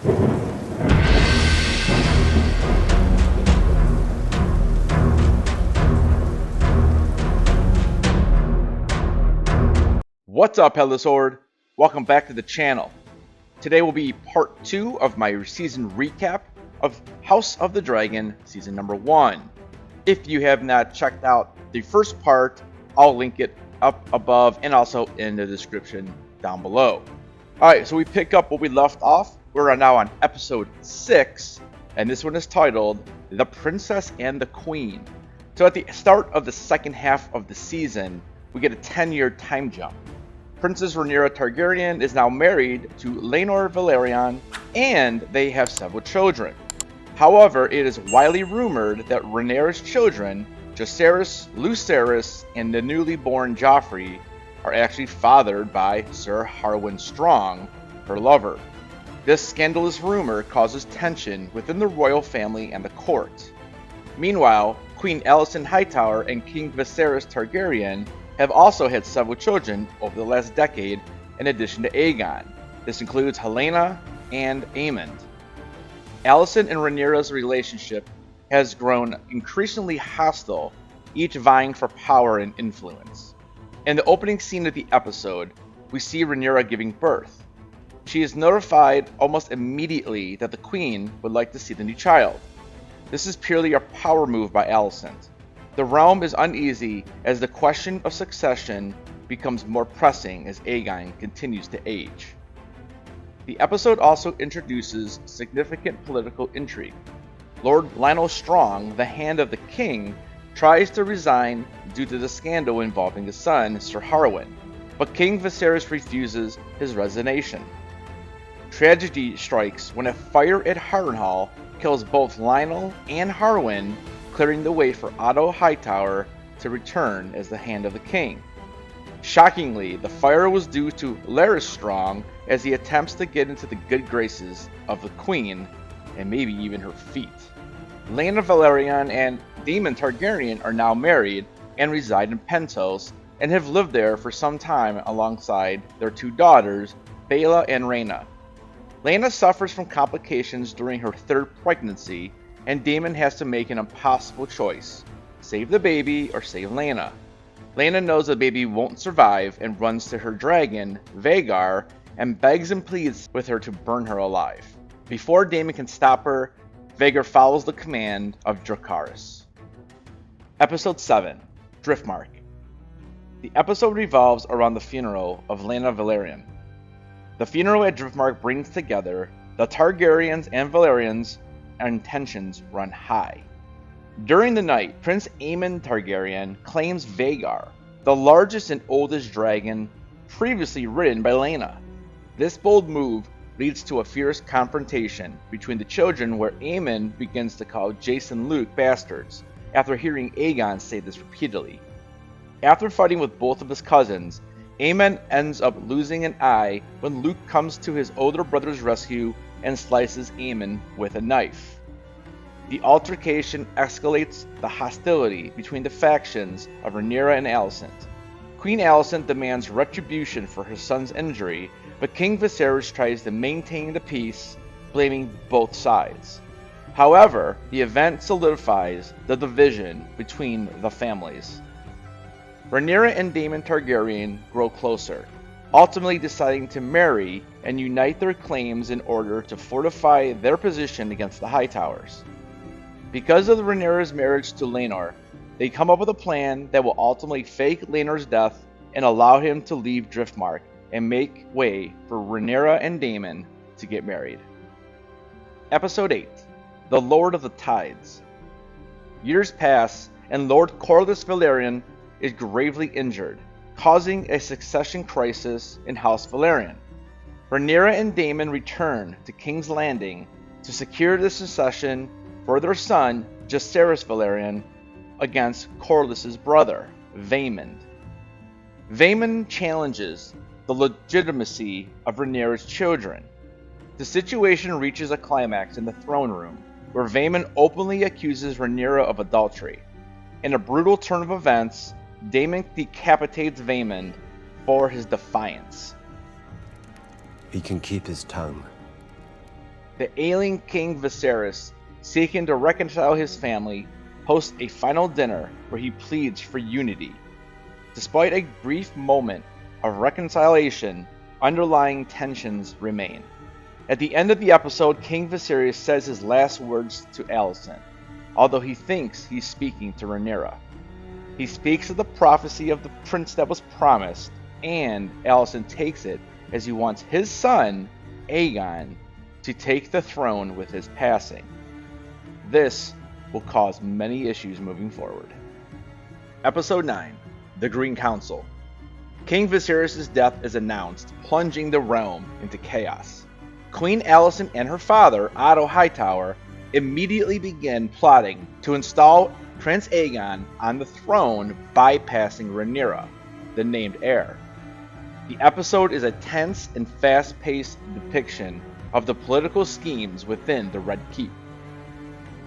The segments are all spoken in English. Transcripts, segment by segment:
What's up, Headless Horde? Welcome back to the channel. Today will be part 2 of my season recap of House of the Dragon season number 1. If you have not checked out the first part, I'll link it up above and also in the description down below. Alright, so we pick up what we left off. We're now on episode 6, and this one is titled The Princess and the Queen. So at the start of the second half of the season, we get a 10-year time jump. Princess Rhaenyra Targaryen is now married to Laenor Velaryon, and they have several children. However, it is widely rumored that Rhaenyra's children, Jacaerys, Lucerys, and the newly born Joffrey, are actually fathered by Sir Harwin Strong, her lover. This scandalous rumor causes tension within the royal family and the court. Meanwhile, Queen Alicent Hightower and King Viserys Targaryen have also had several children over the last decade in addition to Aegon. This includes Helaena and Aemond. Alicent and Rhaenyra's relationship has grown increasingly hostile, each vying for power and influence. In the opening scene of the episode, we see Rhaenyra giving birth. She is notified almost immediately that the Queen would like to see the new child. This is purely a power move by Alicent. The realm is uneasy as the question of succession becomes more pressing as Aegon continues to age. The episode also introduces significant political intrigue. Lord Lionel Strong, the Hand of the King, tries to resign due to the scandal involving his son, Sir Harwin, but King Viserys refuses his resignation. Tragedy strikes when a fire at Harrenhal kills both Lionel and Harwin, clearing the way for Otto Hightower to return as the Hand of the King. Shockingly, the fire was due to Larys Strong as he attempts to get into the good graces of the Queen and maybe even her feet. Laenor Velaryon and Daemon Targaryen are now married and reside in Pentos and have lived there for some time alongside their two daughters, Baela and Rhaena. Laena suffers from complications during her third pregnancy, and Daemon has to make an impossible choice: save the baby or save Laena. Laena knows the baby won't survive and runs to her dragon, Vhagar, and begs and pleads with her to burn her alive. Before Daemon can stop her, Vhagar follows the command of Dracarys. Episode 7, Driftmark. The episode revolves around the funeral of Laena Velaryon. The funeral at Driftmark brings together the Targaryens and Velaryons, and tensions run high. During the night, Prince Aemond Targaryen claims Vhagar, the largest and oldest dragon previously ridden by Laena. This bold move leads to a fierce confrontation between the children, where Aemond begins to call Jace and Luke bastards after hearing Aegon say this repeatedly. After fighting with both of his cousins, Aemond ends up losing an eye when Luke comes to his older brother's rescue and slices Aemond with a knife. The altercation escalates the hostility between the factions of Rhaenyra and Alicent. Queen Alicent demands retribution for her son's injury, but King Viserys tries to maintain the peace, blaming both sides. However, the event solidifies the division between the families. Rhaenyra and Daemon Targaryen grow closer, ultimately deciding to marry and unite their claims in order to fortify their position against the Hightowers. Because of Rhaenyra's marriage to Laenor, they come up with a plan that will ultimately fake Laenor's death and allow him to leave Driftmark and make way for Rhaenyra and Daemon to get married. Episode 8, The Lord of the Tides. Years pass, and Lord Corlys Velaryon is gravely injured, causing a succession crisis in House Velaryon. Rhaenyra and Daemon return to King's Landing to secure the succession for their son, Jacaerys Velaryon, against Corlys' brother, Vaemond. Vaemond challenges the legitimacy of Rhaenyra's children. The situation reaches a climax in the throne room, where Vaemond openly accuses Rhaenyra of adultery. In a brutal turn of events, Daemon decapitates Vaemond for his defiance. He can keep his tongue. The ailing King Viserys, seeking to reconcile his family, hosts a final dinner where he pleads for unity. Despite a brief moment of reconciliation, underlying tensions remain. At the end of the episode, King Viserys says his last words to Alicent, although he thinks he's speaking to Rhaenyra. He speaks of the prophecy of the prince that was promised, and Alicent takes it as he wants his son, Aegon, to take the throne with his passing. This will cause many issues moving forward. Episode 9, The Green Council. King Viserys' death is announced, plunging the realm into chaos. Queen Alicent and her father, Otto Hightower, immediately begin plotting to install Prince Aegon on the throne, bypassing Rhaenyra, the named heir. The episode is a tense and fast-paced depiction of the political schemes within the Red Keep.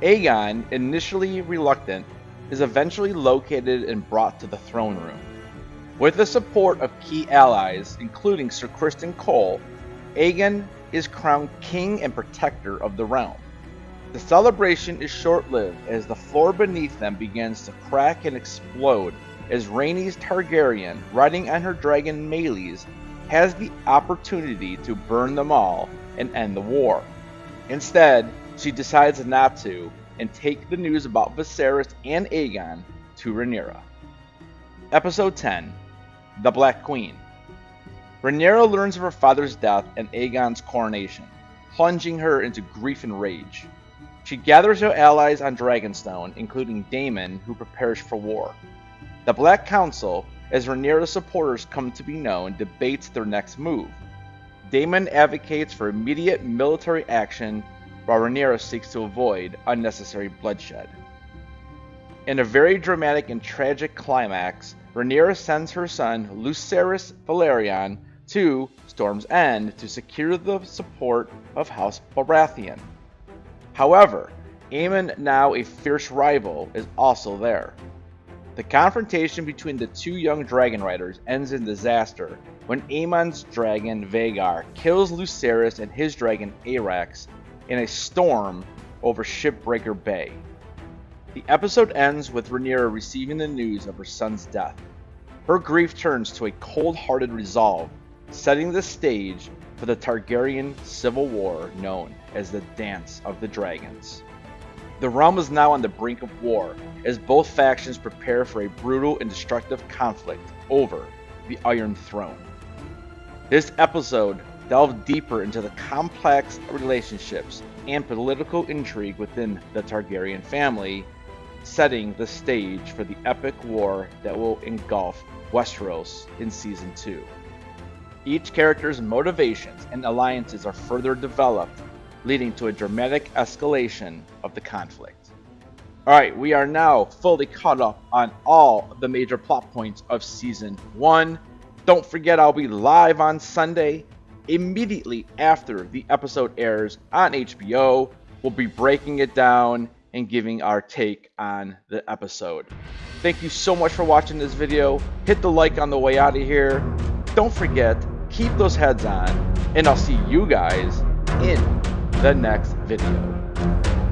Aegon, initially reluctant, is eventually located and brought to the throne room. With the support of key allies, including Sir Criston Cole, Aegon is crowned king and protector of the realm. The celebration is short-lived as the floor beneath them begins to crack and explode as Rhaenys Targaryen, riding on her dragon Meleys, has the opportunity to burn them all and end the war. Instead, she decides not to and take the news about Viserys and Aegon to Rhaenyra. Episode 10, The Black Queen. Rhaenyra learns of her father's death and Aegon's coronation, plunging her into grief and rage. She gathers her allies on Dragonstone, including Daemon, who prepares for war. The Black Council, as Rhaenyra's supporters come to be known, debates their next move. Daemon advocates for immediate military action, while Rhaenyra seeks to avoid unnecessary bloodshed. In a very dramatic and tragic climax, Rhaenyra sends her son Lucerys Velaryon to Storm's End to secure the support of House Baratheon. However, Aemon, now a fierce rival, is also there. The confrontation between the two young dragon riders ends in disaster when Aemon's dragon Vhagar kills Lucerys and his dragon Arax in a storm over Shipbreaker Bay. The episode ends with Rhaenyra receiving the news of her son's death. Her grief turns to a cold-hearted resolve, setting the stage for the Targaryen civil war known as the Dance of the Dragons. The realm is now on the brink of war, as both factions prepare for a brutal and destructive conflict over the Iron Throne. This episode delved deeper into the complex relationships and political intrigue within the Targaryen family, setting the stage for the epic war that will engulf Westeros in Season 2. Each character's motivations and alliances are further developed, leading to a dramatic escalation of the conflict. Alright, we are now fully caught up on all the major plot points of Season 1. Don't forget, I'll be live on Sunday, immediately after the episode airs on HBO. We'll be breaking it down and giving our take on the episode. Thank you so much for watching this video. Hit the like on the way out of here. Don't forget, keep those heads on, and I'll see you guys in the next video.